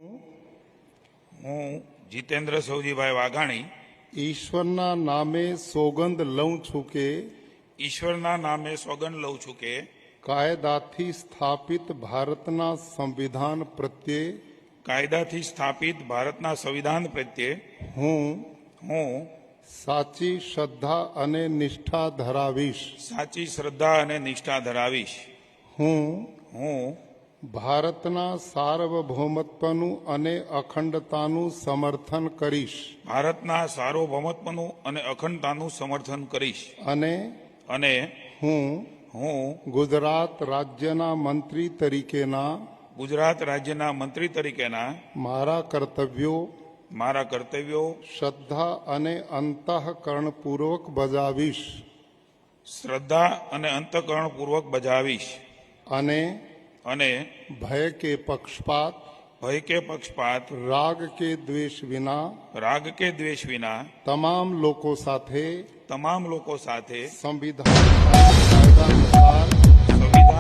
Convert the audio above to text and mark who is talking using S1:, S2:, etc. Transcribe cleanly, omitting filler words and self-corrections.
S1: હું જીતેન્દ્ર સૌજીભાઈ વાઘાણી
S2: ઈશ્વરના નામે સોગંદ લઉં છું કે
S1: ઈશ્વરના નામે સોગંદ લઉં છું કે
S2: કાયદાથી સ્થાપિત ભારતના સંવિધાન પ્રત્યે
S1: કાયદાથી સ્થાપિત ભારતના સંવિધાન પ્રત્યે
S2: હું
S1: હું
S2: સાચી શ્રદ્ધા અને નિષ્ઠા ધરાવીશ.
S1: સાચી શ્રદ્ધા અને નિષ્ઠા ધરાવીશ.
S2: હું
S1: હું
S2: ભારતના સાર્વભૌમત્વનું અને અખંડતાનું સમર્થન કરીશ
S1: ભારતના સાર્વભૌમત્વનું અને અખંડતાનું સમર્થન કરીશ.
S2: અને હું
S1: હું
S2: ગુજરાત રાજ્યના મંત્રી તરીકેના
S1: ગુજરાત રાજ્યના મંત્રી તરીકેના
S2: મારા કર્તવ્યો શ્રદ્ધા અને અંતઃકરણપૂર્વક બજાવીશ
S1: શ્રદ્ધા અને અંતઃકરણપૂર્વક બજાવીશ.
S2: અને ભય કે પક્ષપાત રાગ કે દ્વેષ વિના તમામ લોકો સાથે
S1: સંવિધાન
S2: સંવિધાન